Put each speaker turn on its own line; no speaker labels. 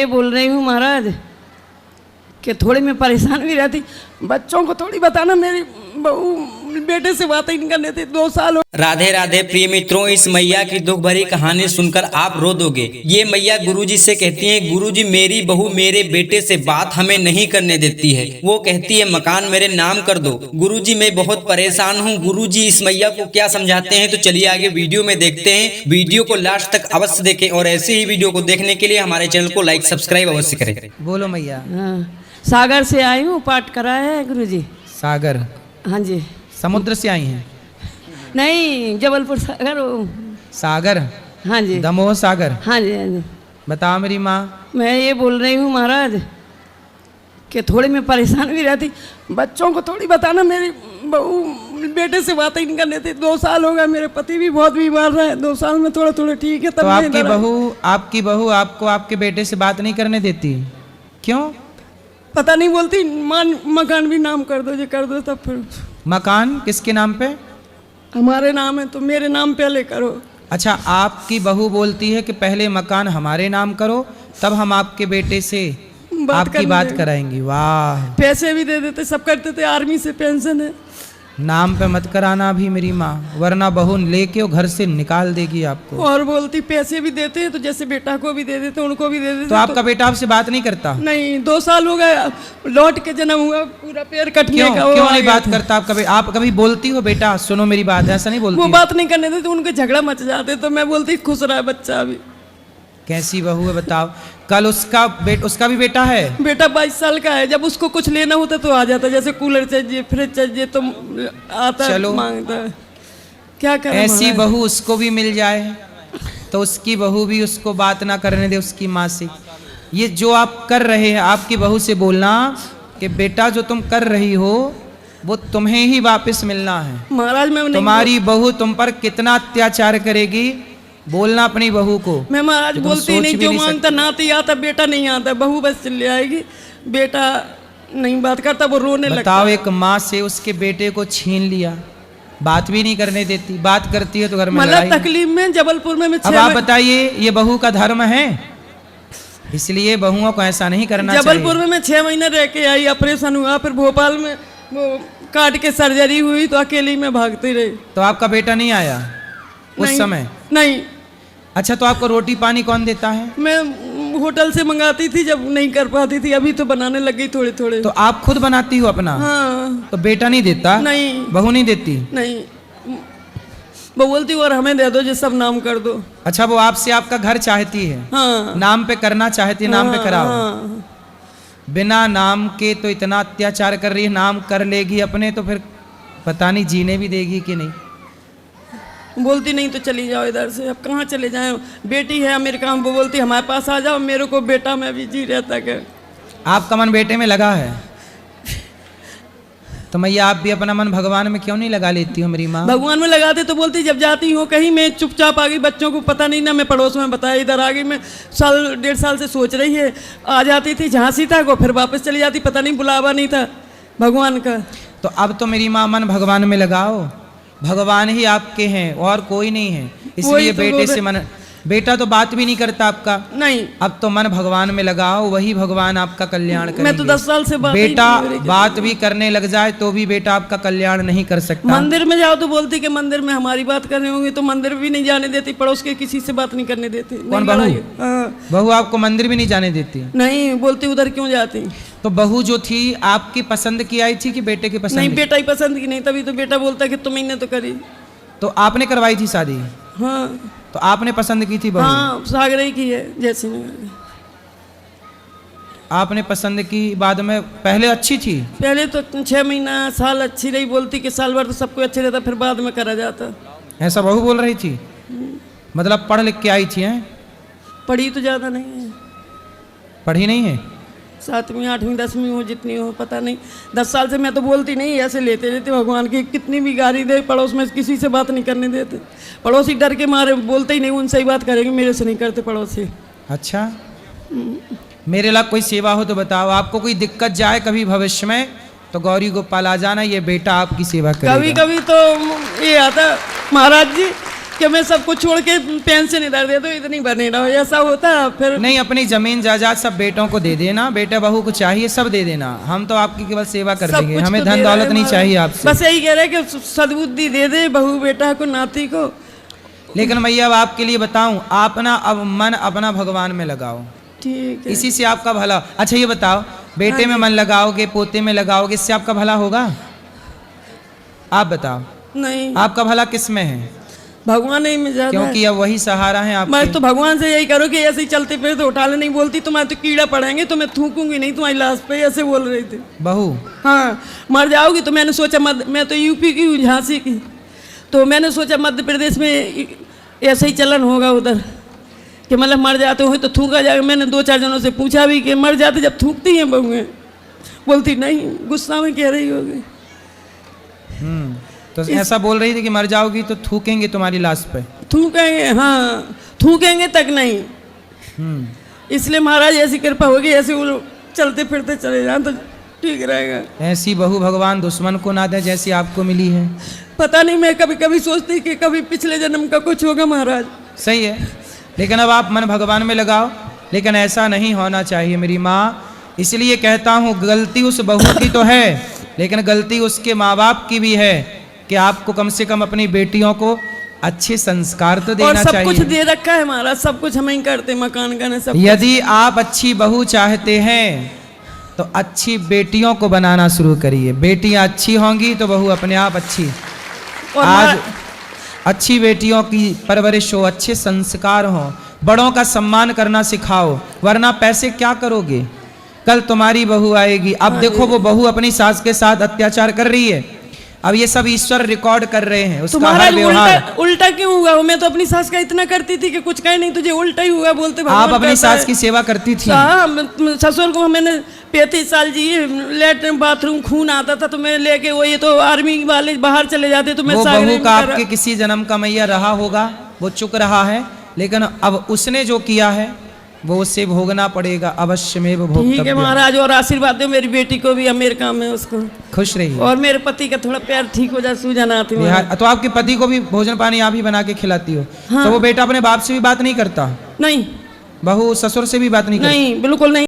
ये बोल रही हूँ महाराज कि थोड़ी मैं परेशान भी रहती, बच्चों को थोड़ी बताना, मेरी बहू बेटे से बातें नहीं करने थे, 2 साल हो।
राधे राधे प्रिय मित्रों, इस मैया की दुख भरी कहानी सुनकर आप रो दोगे। ये मैया गुरुजी से कहती हैं, गुरुजी मेरी बहू मेरे बेटे से बात हमें नहीं करने देती है। वो कहती है मकान मेरे नाम कर दो। गुरुजी मैं बहुत परेशान हूँ। गुरुजी इस मैया को क्या समझाते हैं, तो चलिए आगे वीडियो में देखते हैं। वीडियो को लास्ट तक अवश्य देखें और ऐसे ही वीडियो को देखने के लिए हमारे चैनल को लाइक सब्सक्राइब अवश्य करें।
बोलो मैया।
हाँ, सागर से आई हूँ, पाठ कराया है गुरुजी।
सागर?
हाँ जी।
समुद्र से आई हैं?
नहीं, जबलपुर सागर।
सागर?
हाँ जी।
दमोह सागर?
हाँ जी, हाँ जी।
बताओ मेरी माँ।
मैं ये बोल रही हूँ महाराज कि थोड़ी मैं परेशान भी रहती, बच्चों को थोड़ी बताना, मेरी बहू बेटे से बातें नहीं करने थे, 2 साल हो गए। मेरे पति भी बहुत बीमार रहे, 2 साल में थोड़ा थोड़ा ठीक है। तब
तो आपकी बहू आपको आपके बेटे से बात नहीं करने देती, क्यों?
पता नहीं, बोलती मकान भी नाम कर दो, जो कर दो। तब फिर
मकान किसके नाम पे?
हमारे नाम है, तो मेरे नाम पहले करो।
अच्छा, आपकी बहू बोलती है कि पहले मकान हमारे नाम करो, तब हम आपके बेटे से आपकी बात कराएंगी। वाह।
पैसे भी दे देते, सब करते थे, आर्मी से पेंशन है।
नाम पे मत कराना अभी मेरी माँ, वरना बहू लेके घर से निकाल देगी आपको।
और बोलती पैसे भी देते हैं, तो जैसे बेटा को भी दे देते, उनको भी दे देते।
तो आपका बेटा आपसे बात नहीं करता?
नहीं, 2 साल हो गए, लौट के जन्म हुआ, पूरा पैर कटने का।
क्यों नहीं बात करता आपका बेटा? आप कभी बोलती हो बेटा सुनो मेरी बात, ऐसा नहीं बोलती?
वो बात नहीं करने देते, उनके झगड़ा मच जाते, तो मैं बोलती खुश रहा बच्चा। अभी
कैसी बहू है बताओ। कल उसका भी बेटा है?
बेटा 22 साल का है। जब उसको कुछ लेना होता तो आ जाता, जैसे कूलर चाहिए, फ्रिज चाहिए, तो आता,
चलो
मांगता है। क्या करें?
ऐसी बहू उसको भी मिल जाए तो उसकी बहू भी उसको बात ना करने दे उसकी माँ से। ये जो आप कर रहे हैं, आपकी बहू से बोलना कि बेटा जो तुम कर रही हो वो तुम्हें ही वापस मिलना है।
महाराज मैं
तुम्हारी बहू तुम पर कितना अत्याचार करेगी, बोलना अपनी बहू को।
मैं महाराज बोलती नहीं, जो मांगता नाती आता, बेटा नहीं आता, बहू बस चली आएगी, बेटा नहीं बात करता, वो रोने लगता।
बताओ, एक माँ से उसके बेटे को छीन लिया, बात भी नहीं करने देती, बात करती है तो घर में लड़ाई।
तकलीफ में जबलपुर में
अब आप बताइए, ये बहू का धर्म है? इसलिए बहुओं को ऐसा नहीं करना चाहिए।
जबलपुर में मैं 6 महीने रह के आई, ऑपरेशन हुआ, फिर भोपाल में वो काट के सर्जरी हुई, तो अकेली में भागती रही।
तो आपका बेटा नहीं आया उस समय?
नहीं।
अच्छा, तो आपको रोटी पानी कौन देता है?
मैं होटल से मंगाती थी, जब नहीं कर पाती थी, अभी तो बनाने लग गई थोड़े थोड़े।
तो आप खुद बनाती हो अपना?
हाँ।
तो बेटा नहीं देता?
नहीं।
बहू नहीं देती?
नहीं, वो बोलती और हमें दे दो, जो सब नाम कर दो।
अच्छा, वो आपसे आपका घर चाहती है?
हाँ।
नाम पे करना चाहती है, नाम पे कराओ।
हाँ।
बिना नाम के तो इतना अत्याचार कर रही है, नाम कर लेगी अपने तो फिर पता नहीं जीने भी देगी कि नहीं।
बोलती नहीं तो चली जाओ इधर से। अब कहाँ चले जाएं? बेटी है अमेरिका में, वो बोलती हमारे पास आ जाओ, मेरे को बेटा में भी जी रहता है।
आपका मन बेटे में लगा है तो मैया आप भी अपना मन भगवान में क्यों नहीं लगा लेती हो मेरी माँ?
भगवान में लगाते तो बोलती, जब जाती हूँ कहीं मैं चुपचाप आ गई, बच्चों को पता नहीं ना, मैं पड़ोस में बताया, इधर आ गई। मैं 1.5 साल से सोच रही है, आ जाती थी झांसी तक को, फिर वापस चली जाती, पता नहीं बुलावा नहीं था भगवान का।
तो अब तो मेरी माँ मन भगवान में लगाओ, भगवान ही आपके हैं और कोई नहीं है। इसलिए तो बेटे से मन, बेटा तो बात भी नहीं करता आपका।
नहीं।
अब तो मन भगवान में लगाओ, वही भगवान आपका कल्याण करेंगे।
मैं तो 10 साल से
बेटा बात भी करने लग जाए तो भी बेटा आपका कल्याण नहीं कर सकता।
मंदिर में जाओ तो बोलती कि मंदिर में हमारी बात करने होंगे, तो मंदिर भी नहीं जाने देती, पड़ोस के किसी से बात नहीं करने देती।
कौन बहू? बहू आपको मंदिर भी नहीं जाने देती?
नहीं, बोलती उधर क्यों जाती।
तो बहू जो थी आपकी पसंद की आई थी कि बेटे की पसंद?
नहीं, बेटा ही पसंद की नहीं, तभी तो बेटा बोलता कि तुम ही तो करी।
तो आपने करवाई थी शादी?
हाँ।
तो आपने पसंद की थी बहू?
हाँ, सागर ही की है, जैसे
आपने पसंद की। बाद में पहले अच्छी थी?
पहले तो 6 महीना साल अच्छी रही, बोलती कि साल भर तो सबको अच्छे रहता, फिर बाद में करा जाता।
ऐसा बहू बोल रही थी? मतलब पढ़ लिख के आई थी? हैं?
पढ़ी तो ज़्यादा नहीं है।
पढ़ी नहीं है?
7वीं 8वीं 10वीं हो, जितनी हो पता नहीं। 10 साल से मैं तो बोलती नहीं, ऐसे लेते रहते भगवान की, कितनी भी गाली दे, पड़ोस में किसी से बात नहीं करने देते। पड़ोसी डर के मारे बोलते ही नहीं, उनसे ही बात करेंगे, मेरे से नहीं करते पड़ोसी।
अच्छा, मेरे लायक कोई सेवा हो तो बताओ। आपको कोई दिक्कत जाए कभी भविष्य में तो गौरी गोपाल आ जाना, ये बेटा आपकी सेवा करेगा।
कभी कभी तो ये आता महाराज जी कि मैं सब कुछ छोड़ के पेंशन इधर दे दो, इतनी बने रहो, ऐसा होता फिर।
नहीं, अपनी जमीन जायदाद सब बेटों को दे देना, बेटा बहू को चाहिए सब दे देना, हम तो आपकी केवल सेवा कर
सब
देंगे,
कुछ
हमें
तो
धन
दे रहे
दौलत नहीं
हैं
चाहिए
महाराज।
आपसे।
बस यही कह रहे कि सद्बुद्धि दे दे बहू बेटा को, नाती को।
लेकिन मैया अब आपके लिए बताऊं, आप ना अब मन अपना भगवान में लगाओ,
ठीक है।
इसी से आपका भला। अच्छा ये बताओ, बेटे में मन लगाओगे, पोते में लगाओगे, इससे आपका भला होगा? आप बताओ,
नहीं,
आपका भला किस में है?
भगवान ही में ज्यादा
क्योंकि अब वही सहारा है
है। मैं
आपके।
तो भगवान से यही करो कि ऐसे ही चलते फिर तो उठा ले, नहीं बोलती तुम्हारे तो कीड़ा पड़ेंगे, तो मैं थूकूंगी नहीं तुम्हारी लाश पे, ऐसे बोल रही थी।
बहू
हाँ, मर जाओगी तो मैंने सोचा मैं तो यूपी की हूँ, झांसी की, तो मैंने सोचा मध्य प्रदेश में ऐसे ही चलन होगा उधर कि मतलब मर जाते हो तो थूका जाएगा। मैंने 2-4 जनों से पूछा भी कि मर जाते जब थूकती हैं बहुएं, बोलती नहीं, गुस्सा में कह रही होगी।
तो ऐसा बोल रही थी कि मर जाओगी तो थूकेंगे तुम्हारी लाश पे।
थूकेंगे, हाँ, थूकेंगे तक नहीं। इसलिए महाराज ऐसी कृपा होगी, ऐसे वो चलते फिरते चले जाए तो ठीक रहेगा।
ऐसी बहू भगवान दुश्मन को ना दे जैसी आपको मिली है।
पता नहीं, मैं कभी कभी सोचती कि कभी पिछले जन्म का कुछ होगा महाराज।
सही है, लेकिन अब आप मन भगवान में लगाओ, लेकिन ऐसा नहीं होना चाहिए मेरी माँ। इसलिए कहता हूँ, गलती उस बहू की तो है, लेकिन गलती उसके माँ बाप की भी है कि आपको कम से कम अपनी बेटियों को अच्छे संस्कार तो
और
देना
सब
चाहिए।
कुछ दे रखा है महाराज, सब कुछ हम ही करते, मकान का सब।
यदि आप अच्छी बहू चाहते हैं तो अच्छी बेटियों को बनाना शुरू करिए। बेटियां अच्छी होंगी तो बहू अपने आप अच्छी।
और
आज अच्छी बेटियों की परवरिश हो, अच्छे संस्कार हो, बड़ों का सम्मान करना सिखाओ, वरना पैसे क्या करोगे? कल तुम्हारी बहू आएगी। अब देखो वो बहू अपनी सास के साथ अत्याचार कर रही है, अब ये सब ईश्वर रिकॉर्ड कर रहे हैं उसका
तुम्हारा
हर व्यवहार।
उल्टा क्यों हुआ? मैं तो अपनी सास का इतना करती थी कि कुछ कहे नहीं, तुझे उल्टा ही हुआ बोलते।
आप अपनी सास की सेवा करती थी?
ससुर को मैंने 35 साल जी, लेटरिन बाथरूम खून आता था तो मैं लेके, वो ये तो आर्मी वाले बाहर चले जाते तो मैं
वो
सागरे
बहू
में
का
कर-
आपके किसी जन्म का मैया रहा होगा, वो चुक रहा है, लेकिन अब उसने जो किया है वो उसे भोगना पड़ेगा, अवश्य में वो
ठीक है
भोगतव्य।
महाराज, और आशीर्वाद दो मेरी बेटी को भी, अमेरिका में उसको,
खुश रहिए।
और मेरे पति का थोड़ा पैर ठीक हो जाए, सूजन आती है।
तो आपके पति को भी भोजन पानी आप ही बना के खिलाती हो?
हाँ।
तो वो बेटा अपने बाप से भी बात नहीं करता?
नहीं,
बहू ससुर से भी बात नहीं करती?
नहीं, बिल्कुल नहीं।